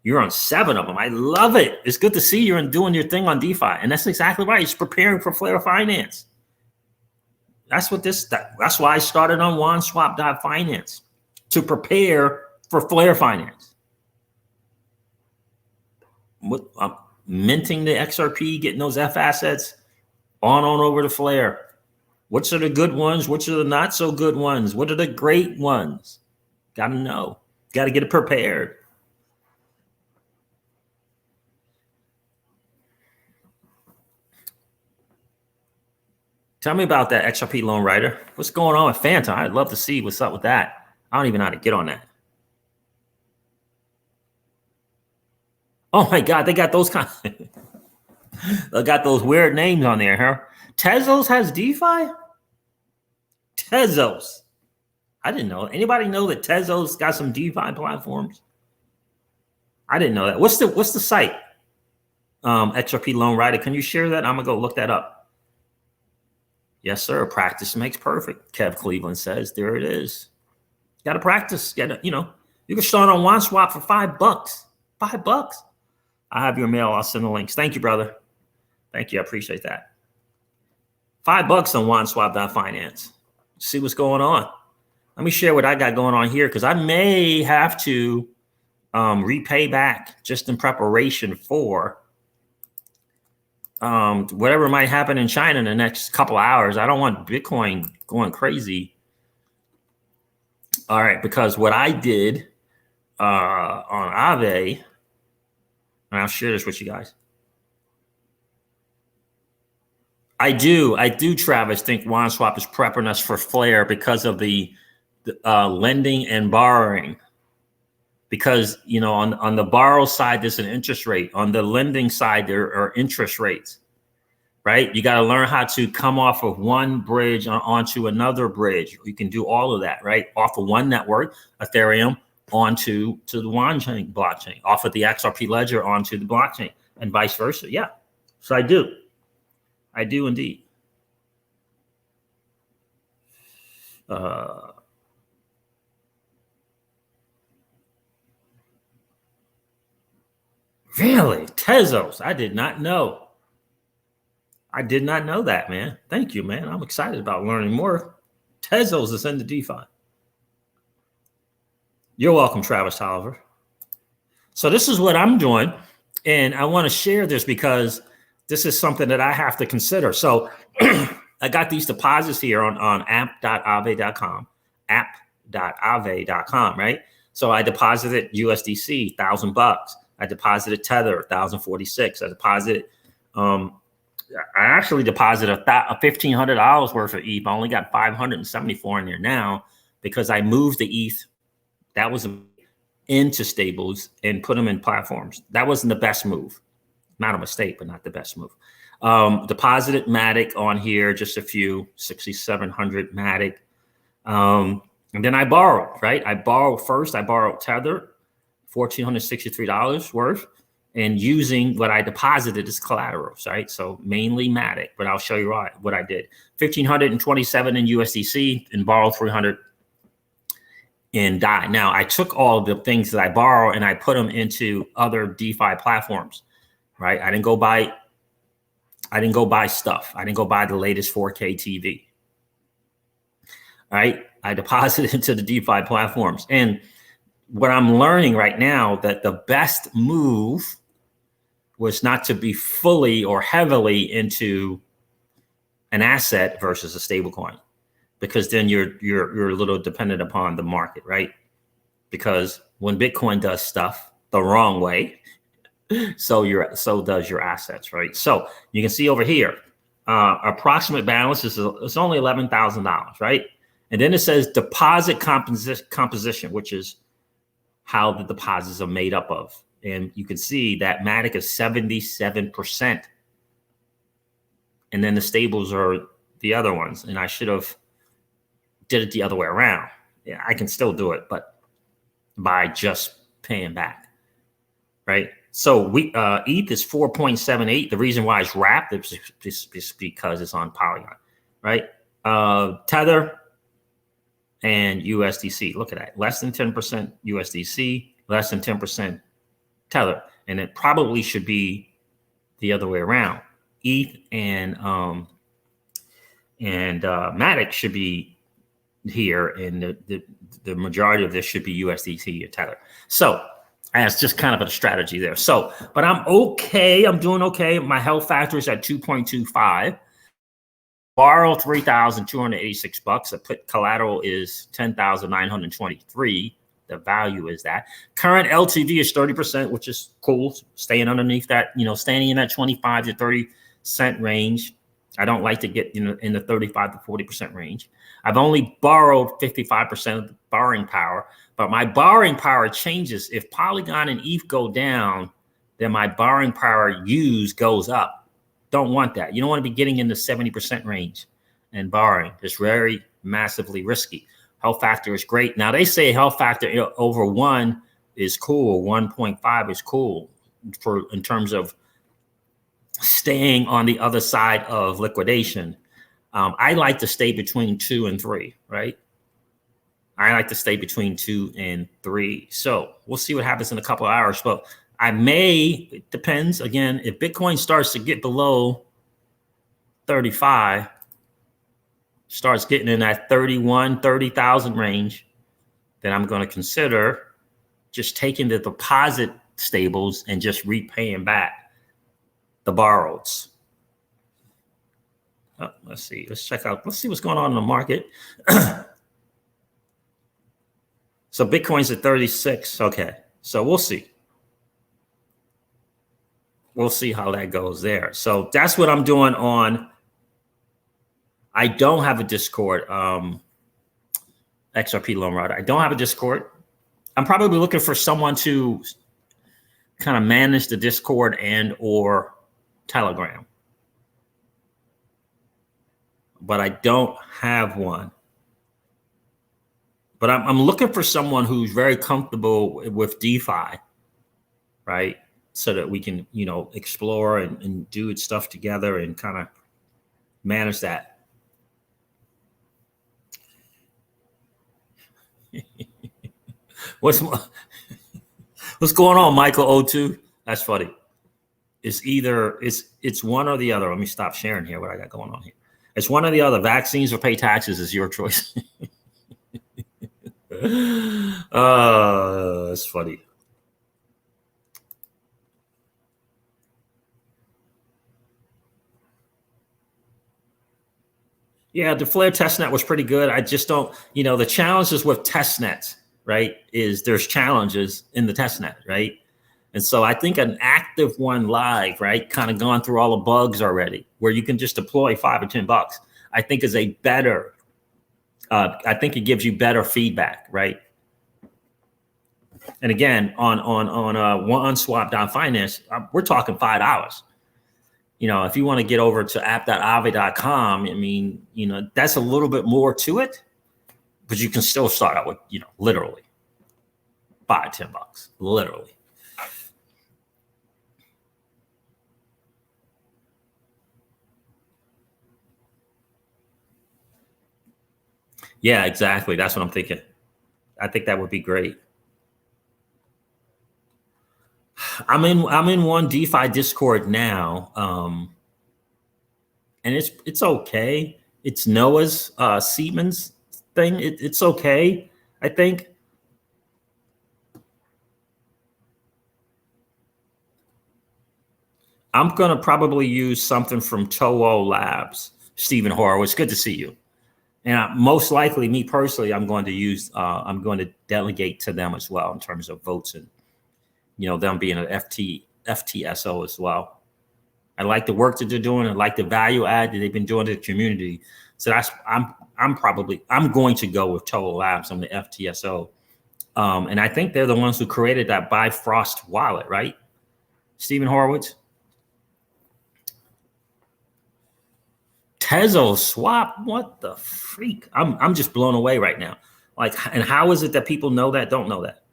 You're on 7 of them. I love it. It's good to see you're doing your thing on DeFi. And that's exactly right. It's preparing for Flare Finance. That's why I started on OneSwap.finance, to prepare for Flare Finance. I'm minting the XRP, getting those F assets on over to Flare. Which are the good ones? Which are the not so good ones? What are the great ones? Got to know. Got to get it prepared. Tell me about that, XRP Lone Rider. What's going on with Phantom? I'd love to see what's up with that. I don't even know how to get on that. Oh my God, they got those kind of they got those weird names on there, huh? Tezos has DeFi? Tezos. I didn't know. Anybody know that Tezos got some DeFi platforms? I didn't know that. What's the site? XRP Lone Rider. Can you share that? I'm gonna go look that up. Yes, sir. Practice makes perfect. Kev Cleveland says, there it is. Got to practice. You can start on OneSwap for $5. $5. I have your mail. I'll send the links. Thank you, brother. Thank you. I appreciate that. $5 on OneSwap.finance. See what's going on. Let me share what I got going on here because I may have to repay back just in preparation for whatever might happen in China in the next couple of hours. I don't want Bitcoin going crazy. All right, because what I did on Aave, and I'll share this with you guys. I do, Travis, think OneSwap is prepping us for flare because of the lending and borrowing. Because, on the borrow side, there's an interest rate. On the lending side, there are interest rates, right? You got to learn how to come off of one bridge onto another bridge. You can do all of that, right? Off of one network, Ethereum, onto the OneChain blockchain, off of the XRP ledger onto the blockchain, and vice versa. Yeah, so I do indeed. Really? Tezos? I did not know. I did not know that, man. Thank you, man. I'm excited about learning more. Tezos is in the DeFi. You're welcome, Travis Tolliver. So this is what I'm doing. And I want to share this because this is something that I have to consider. So I got these deposits here on app.aave.com, app.aave.com, right? So I deposited USDC, $1,000. I deposited Tether, 1,046. I deposited, I actually deposited $1,500 worth of ETH. I only got 574 in there now because I moved the ETH that was into stables and put them in platforms. That wasn't the best move. Not a mistake, but not the best move. Deposited Matic on here, just a few, 6,700 Matic. And then I borrowed, right? I borrowed Tether, $1,463 worth, and using what I deposited as collaterals, right? So mainly Matic, but I'll show you what I did. 1,527 in USDC and borrowed 300 in DAI. Now I took all the things that I borrow and I put them into other DeFi platforms, right? I didn't go buy stuff. I didn't go buy the latest 4K TV. All right. I deposited into the DeFi platforms. And what I'm learning right now, that the best move was not to be fully or heavily into an asset versus a stable coin, because then you're a little dependent upon the market, right? Because when Bitcoin does stuff the wrong way, so does your assets, right? So you can see over here, approximate balance is it's only $11,000, right? And then it says deposit composition, which is how the deposits are made up of. And you can see that Matic is 77%. And then the stables are the other ones. And I should have did it the other way around. Yeah, I can still do it, but by just paying back, right? So ETH is 4.78. The reason why it's wrapped is because it's on Polygon, right? Tether and USDC. Look at that. Less than 10% USDC, less than 10% Tether. And it probably should be the other way around. ETH and Matic should be here, and the majority of this should be USDT or Tether. So that's just kind of a strategy there. So, but I'm okay. I'm doing okay. My health factor is at 2.25. Borrow $3,286. I put collateral is 10,923. The value is that. Current LTV is 30%, which is cool. Staying underneath that, staying in that 25 to 30 cent range. I don't like to get in the 35 to 40% range. I've only borrowed 55% of the borrowing power, but my borrowing power changes. If Polygon and ETH go down, then my borrowing power used goes up. Don't want that. You don't want to be getting in the 70% range and borrowing. It's very massively risky. Health factor is great. Now they say health factor over 1 is cool. 1.5 is cool in terms of staying on the other side of liquidation. I like to stay between 2 and 3, right? I like to stay between 2 and 3. So we'll see what happens in a couple of hours. But I may, it depends. Again, if Bitcoin starts to get below 35, starts getting in that 31, 30,000 range, then I'm going to consider just taking the deposit stables and just repaying back the borroweds. Oh, let's see. Let's check out. Let's see what's going on in the market. So Bitcoin's at 36. Okay. So we'll see. We'll see how that goes there. So that's what I'm doing on. I don't have a Discord, XRP Loan Rider. I don't have a Discord. I'm probably looking for someone to kind of manage the Discord and or Telegram. But I don't have one. But I'm looking for someone who's very comfortable with DeFi, right? So that we can, you know, explore and do stuff together and kind of manage that. What's going on, Michael O2? That's funny. It's either it's one or the other. Let me stop sharing here. What I got going on here. It's one or the other. Vaccines or pay taxes is your choice. That's funny. Yeah, the Flare testnet was pretty good. I just don't, you know, the challenges with testnets, right, is there's challenges in the testnet, right? And so I think an active one live, right, kind of gone through all the bugs already, where you can just deploy $5 or $10, I think is a better, I think it gives you better feedback, right? And again, on OneSwap.finance, we're talking $5. You know, if you want to get over to app.aave.com, I mean, you know, that's a little bit more to it, but you can still start out with, you know, literally $5, $10, literally. Yeah, exactly. That's what I'm thinking. I think that would be great. I'm in one DeFi Discord now, and it's okay. It's Noah's Siemens thing. It's okay, I think. I'm gonna probably use something from Toho Labs. Stephen Horowitz, good to see you. And most likely, me personally, I'm going to use. I'm going to delegate to them as well in terms of votes and, you know, them being an FTSO as well. I like the work that they're doing. I like the value add that they've been doing to the community. So that's I'm going to go with Toho Labs on the FTSO, and I think they're the ones who created that Bifrost wallet, right? Stephen Horowitz. Tezo swap, what the freak? I'm just blown away right now. Like, and how is it that people know that, don't know that?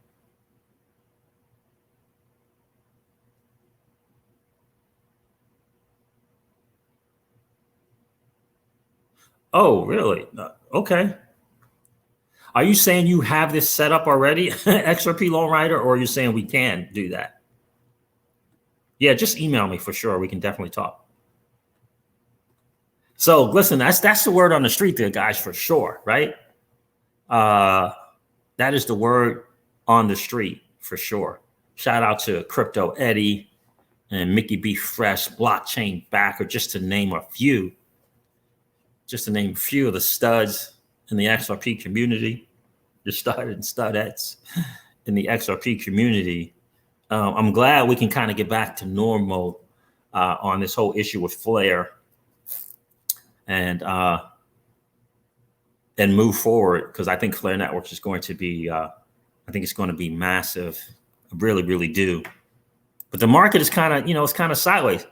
Oh, really? Okay. Are you saying you have this set up already, XRP Loan Rider, or are you saying we can do that? Yeah, just email me for sure. We can definitely talk. So listen, that's the word on the street there, guys, for sure, right? That is the word on the street for sure. Shout out to Crypto Eddie and Mickey B. Fresh, Blockchain Backer, just to name a few. Just to name a few of the studs in the XRP community, the stud and studettes in the XRP community. I'm glad we can kind of get back to normal on this whole issue with Flare and move forward, because I think Flare Networks is going to be, I think it's going to be massive. I really, really do. But the market is kind of, you know, it's kind of sideways.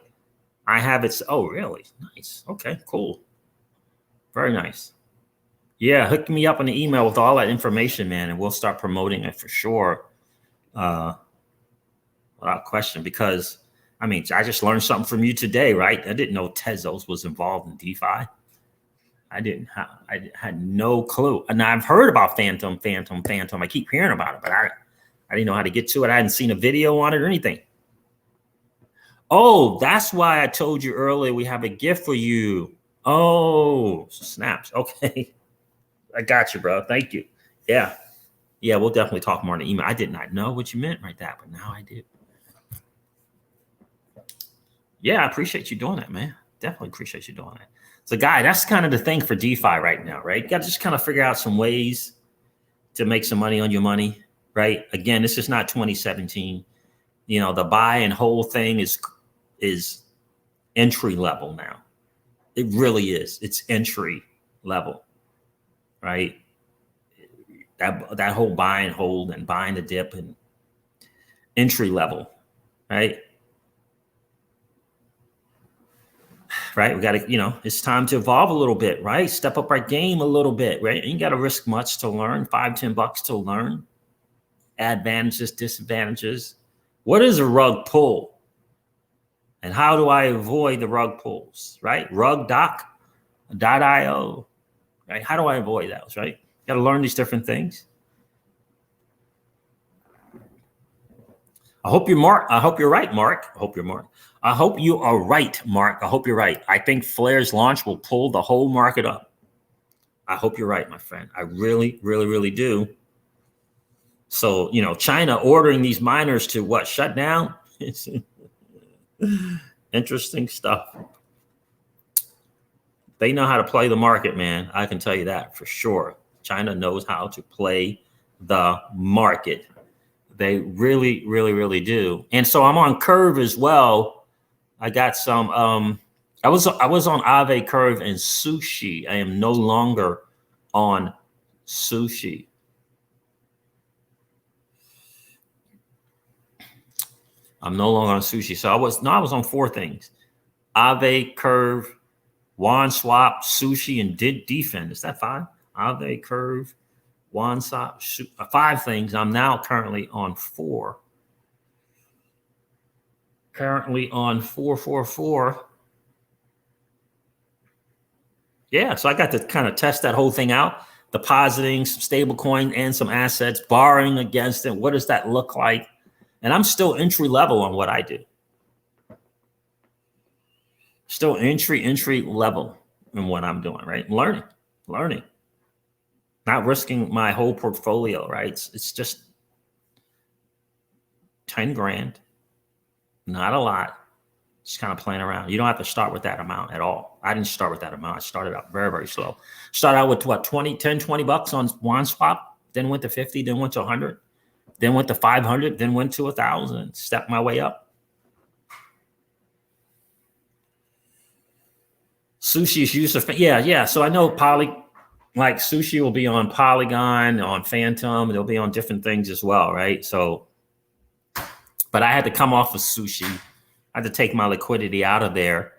I have it. Oh, really? Nice. Okay, cool. Very nice. Yeah, hook me up on the email with all that information, man, and we'll start promoting it for sure. Without question, because I mean, I just learned something from you today, right? I didn't know Tezos was involved in DeFi. I had no clue. And I've heard about Phantom. I keep hearing about it, but I didn't know how to get to it. I hadn't seen a video on it or anything. Oh, that's why I told you earlier we have a gift for you. Oh, snaps. Okay. I got you, bro. Thank you. Yeah. Yeah, we'll definitely talk more in the email. I did not know what you meant right there, but now I do. Yeah, I appreciate you doing that, man. Definitely appreciate you doing that. So, guy, that's kind of the thing for DeFi right now, right? You got to just kind of figure out some ways to make some money on your money, right? Again, this is not 2017. You know, the buy and hold thing is entry level now. It really is. It's entry level, right? That whole buy and hold and buying the dip and entry level, right? Right. We got to, you know, it's time to evolve a little bit, right? Step up our game a little bit, right? You got to risk much to learn, $5-10 to learn. Advantages, disadvantages. What is a rug pull? And how do I avoid the rug pulls, right? Rugdoc.io, right? How do I avoid those, right? Got to learn these different things. I hope you're Mark. I hope you're right, Mark. I hope you're Mark. I hope you are right, Mark. I hope you're right. I think Flare's launch will pull the whole market up. I hope you're right, my friend. I really, really, really do. So, you know, China ordering these miners to what? Shut down? It's interesting stuff. They know how to play the market, man. I can tell you that for sure. China knows how to play the market. They really, really, really do. And so I'm on Curve as well. I got some, I was on Aave, Curve, and Sushi. I am no longer on Sushi. I'm no longer on Sushi. So I was on 4 things. Aave, Curve, Won Swap, Sushi, and Defend. Is that 5? Aave, Curve, Won Swap, 5 things. I'm now currently on 4. Currently on 444. Yeah, so I got to kind of test that whole thing out, depositing some stable coin and some assets, borrowing against it. What does that look like? And I'm still entry level on what I do. Still entry level in what I'm doing, right? Learning. Not risking my whole portfolio, right? It's just 10 grand. Not a lot. Just kind of playing around. You don't have to start with that amount at all. I didn't start with that amount. I started out very, very slow. Started out with what, 20 bucks on Won Swap, then went to 50, then went to 100, then went to 500, then went to 1,000. Stepped my way up. Sushi is used to, yeah. So I know Sushi will be on Polygon, on Phantom, and they'll be on different things as well, right? So, but I had to come off of Sushi. I had to take my liquidity out of there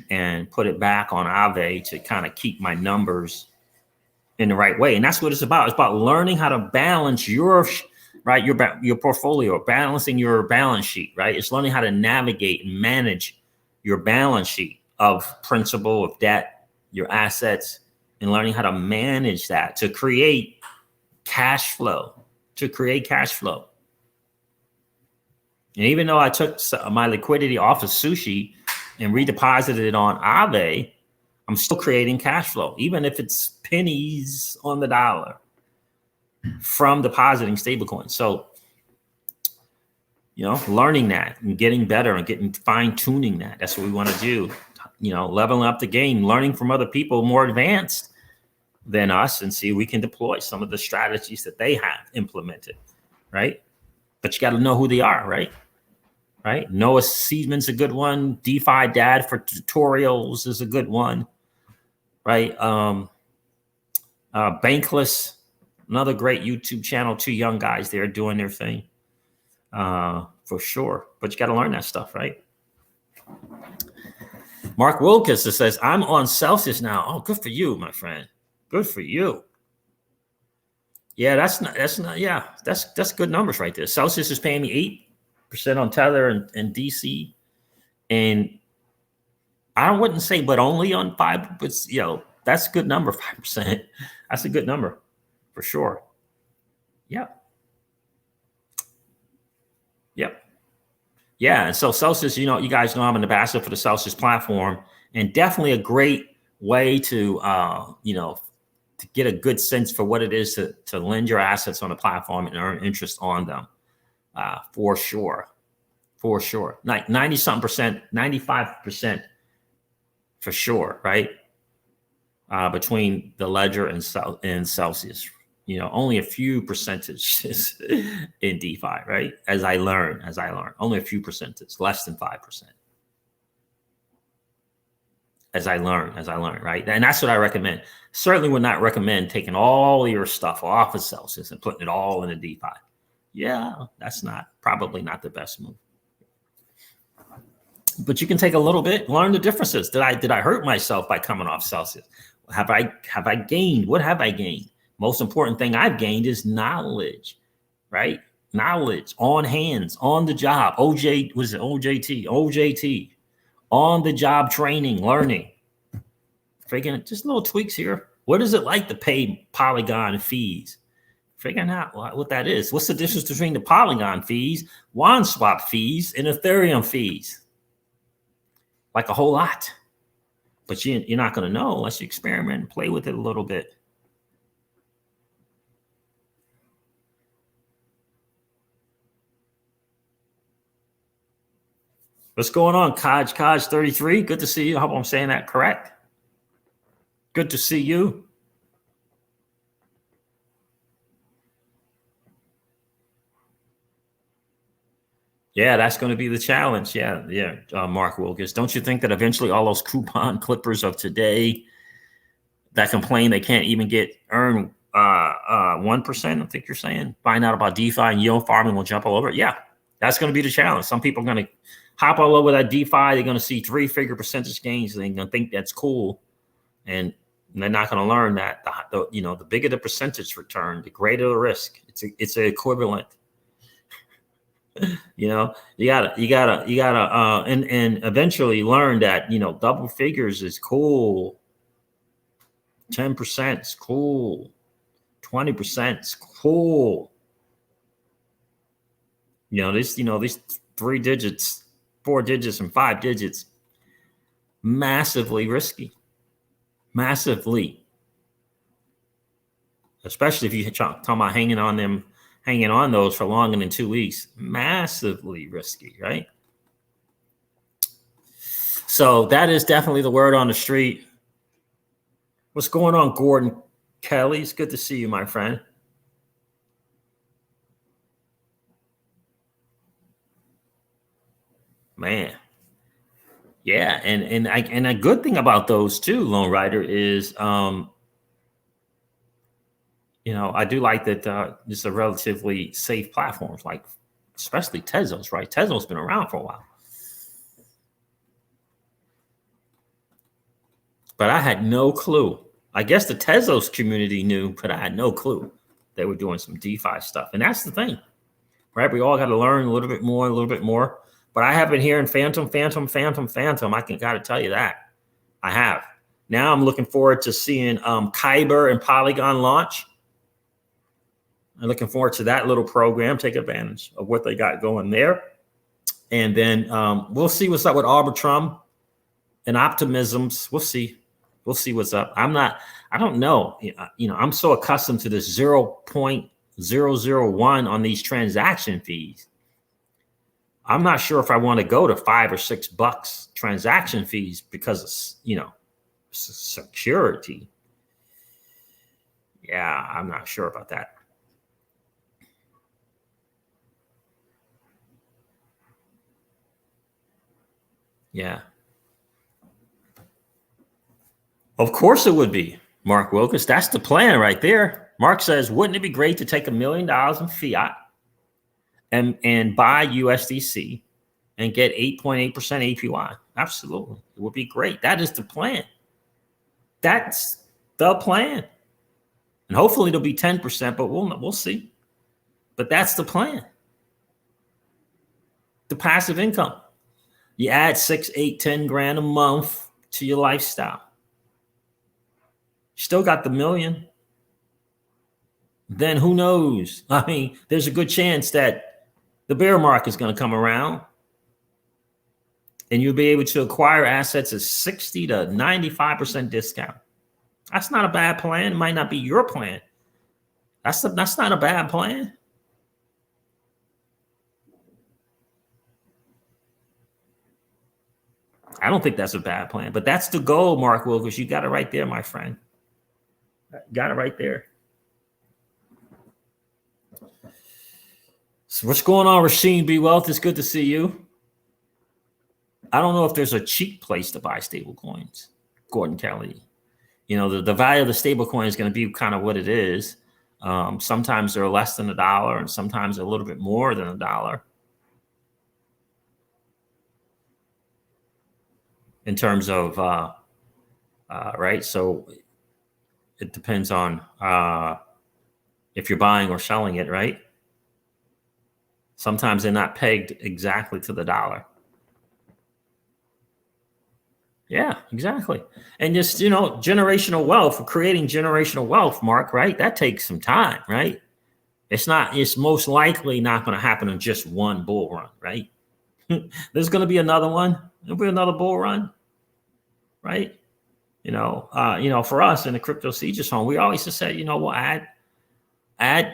and put it back on Aave to kind of keep my numbers in the right way. And that's what it's about. It's about learning how to balance your portfolio, balancing your balance sheet, right? It's learning how to navigate and manage your balance sheet of principal, of debt, your assets, and learning how to manage that to create cash flow, And even though I took my liquidity off of Sushi and redeposited it on Aave, I'm still creating cash flow, even if it's pennies on the dollar from depositing stablecoins. So, you know, learning that and getting better and fine-tuning that. That's what we want to do. You know, leveling up the game, learning from other people more advanced than us and see if we can deploy some of the strategies that they have implemented, right? But you got to know who they are, right? Right? Noah Seedman's a good one. DeFi Dad for tutorials is a good one, right? Bankless, another great YouTube channel. 2 young guys there doing their thing, for sure. But you got to learn that stuff, right? Mark Wilkes says, I'm on Celsius now. Oh, good for you, my friend. Good for you. Yeah, that's good numbers right there. Celsius is paying me 8% on Tether and DC. And I wouldn't say, but only on 5, but That's a good number, 5%. That's a good number for sure. Yep. Yep. Yeah. And so Celsius, you guys know I'm an ambassador for the Celsius platform, and definitely a great way to, to get a good sense for what it is to lend your assets on the platform and earn interest on them. For sure. For sure. Like 90 something percent, 95% for sure. Right. Between the ledger and Celsius, only a few percentages in DeFi, right? As I learn, only a few percentage, less than 5%. As I learn, right? And that's what I recommend. Certainly would not recommend taking all your stuff off of Celsius and putting it all in a DeFi. Yeah, that's probably not the best move. But you can take a little bit, learn the differences. Did I hurt myself by coming off Celsius? Have I gained? What have I gained? Most important thing I've gained is knowledge, right? Knowledge on hands, on the job. OJT, on the job training, learning. Figuring just little tweaks here. What is it like to pay Polygon fees? Figuring out what that is. What's the difference between the Polygon fees, WanSwap fees, and Ethereum fees? Like a whole lot. But you're not going to know unless you experiment and play with it a little bit. What's going on, Kaj 33? Good to see you. I hope I'm saying that correct. Good to see you. Yeah, that's going to be the challenge. Yeah, Mark Wilkes. Don't you think that eventually all those coupon clippers of today that complain they can't even earn 1%, I think you're saying, find out about DeFi and yield farming will jump all over it? Yeah, that's going to be the challenge. Some people are going to hop all over that DeFi. They're going to see 3-figure percentage gains. And they're going to think that's cool. And they're not going to learn that the bigger the percentage return, the greater the risk. It's an equivalent. You gotta and eventually learn that double figures is cool. 10% is cool. 20% is cool. These 3 digits, 4 digits, and 5 digits, massively risky. Massively. Especially if you talk about hanging on those for longer than 2 weeks. Massively risky, right? So that is definitely the word on the street. What's going on, Gordon Kelly? It's good to see you, my friend. Man. Yeah, and a good thing about those too, Lone Rider, is I do like that it's a relatively safe platforms, like especially Tezos, right? Tezos been around for a while. But I had no clue. I guess the Tezos community knew, but I had no clue they were doing some DeFi stuff. And that's the thing, right? We all got to learn a little bit more. But I have been hearing phantom. I got to tell you that. I have. Now I'm looking forward to seeing Kyber and Polygon launch. I'm looking forward to that little program. Take advantage of what they got going there. And then we'll see what's up with Arbitrum and Optimisms. We'll see. We'll see what's up. I don't know. I'm so accustomed to this 0.001 on these transaction fees. I'm not sure if I want to go to $5 or $6 transaction fees because of, security. Yeah, I'm not sure about that. Yeah. Of course it would be, Mark Wilkes. That's the plan right there. Mark says, wouldn't it be great to take $1 million in fiat and buy USDC and get 8.8% APY? Absolutely. It would be great. That is the plan. That's the plan. And hopefully it'll be 10%, but we'll see. But that's the plan. The passive income. You add 6, 8, 10 grand a month to your lifestyle. Still got the million. Then who knows? I mean, there's a good chance that the bear market is going to come around and you'll be able to acquire assets at 60 to 95% discount. That's not a bad plan. It might not be your plan. That's not a bad plan. I don't think that's a bad plan, but that's the goal, Mark Wilkes. You got it right there, my friend. Got it right there. So what's going on, Rasheen B. Wealth? It's good to see you. I don't know if there's a cheap place to buy stable coins, Gordon Kelly. You know, the value of the stable coin is going to be kind of what it is. Sometimes they're less than $1 and sometimes a little bit more than $1. In terms of, right? So it depends on if you're buying or selling it, right? Sometimes they're not pegged exactly to the dollar. Yeah, exactly. And just, you know, generational wealth, creating generational wealth, Mark, right? That takes some time, right? It's most likely not going to happen in just one bull run, right? There's going to be another one. There'll be another bull run, right? You know, for us in the crypto Sieges home, we always just said, you know, we'll add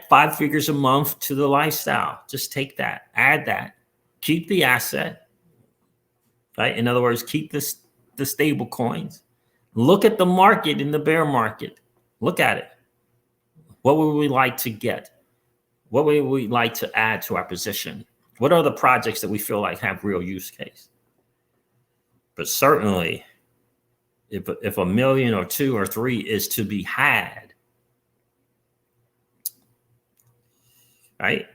5 figures a month to the lifestyle. Just take that, add that, keep the asset, right? In other words, keep the stable coins. Look at the market in the bear market. Look at it. What would we like to get? What would we like to add to our position? What are the projects that we feel like have real use case? But certainly, if $1 million or $2 million or $3 million is to be had, right?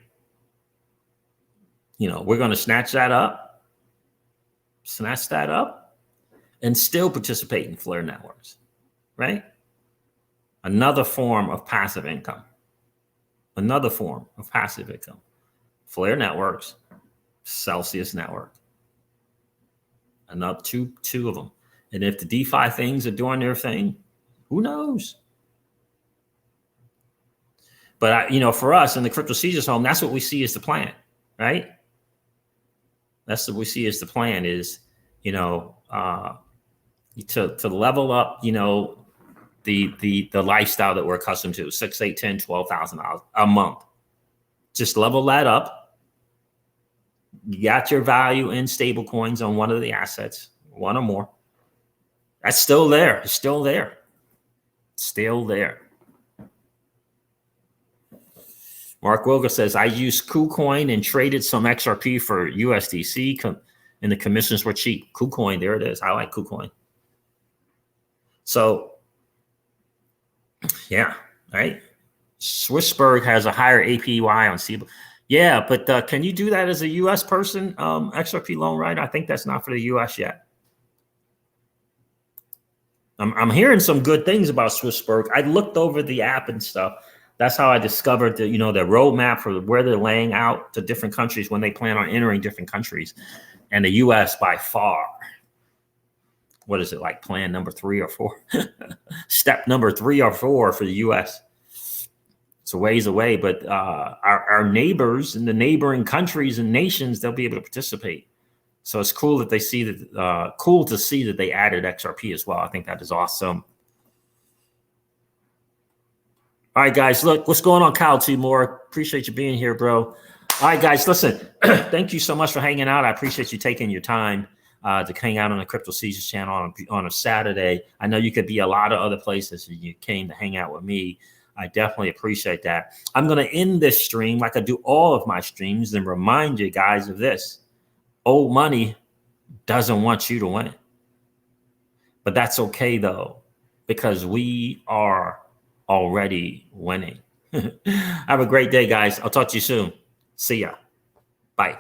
You know, we're going to snatch that up, and still participate in Flare networks, right? Another form of passive income. Flare networks, Celsius network. Another two of them. And if the DeFi things are doing their thing, who knows? But, you know, for us in the crypto Sieges home, that's what we see as the plan, right? That's what we see as the plan is, you know, to level up, you know, the lifestyle that we're accustomed to, $6,000, $8,000, $10,000, $12,000 a month. Just level that up. You got your value in stable coins on one of the assets, one or more. That's still there. It's still there. Still there. Mark Wilga says, I used KuCoin and traded some XRP for USDC, and the commissions were cheap. KuCoin, there it is. I like KuCoin. So, yeah, right? Swissberg has a higher APY on CBOE. Yeah, but can you do that as a U.S. person, XRP loan, right? I think that's not for the U.S. yet. I'm hearing some good things about Swissberg. I looked over the app and stuff. That's how I discovered the, you know, the roadmap for where they're laying out to different countries when they plan on entering different countries. And the U.S. by far, what is it, like plan number 3 or 4? Step number 3 or 4 for the U.S. It's a ways away, but our neighbors in the neighboring countries and nations, they'll be able to participate. So it's cool that they see that. Cool to see that they added XRP as well. I think that is awesome. All right, guys, look, what's going on, Kyle Timor? Appreciate you being here, bro. All right, guys, listen, thank you so much for hanging out. I appreciate you taking your time to hang out on the Crypto Sieges channel on a Saturday. I know you could be a lot of other places, and you came to hang out with me. I definitely appreciate that. I'm going to end this stream like I do all of my streams and remind you guys of this. Old money doesn't want you to win. But that's okay, though, because we are already winning. Have a great day, guys. I'll talk to you soon. See ya. Bye.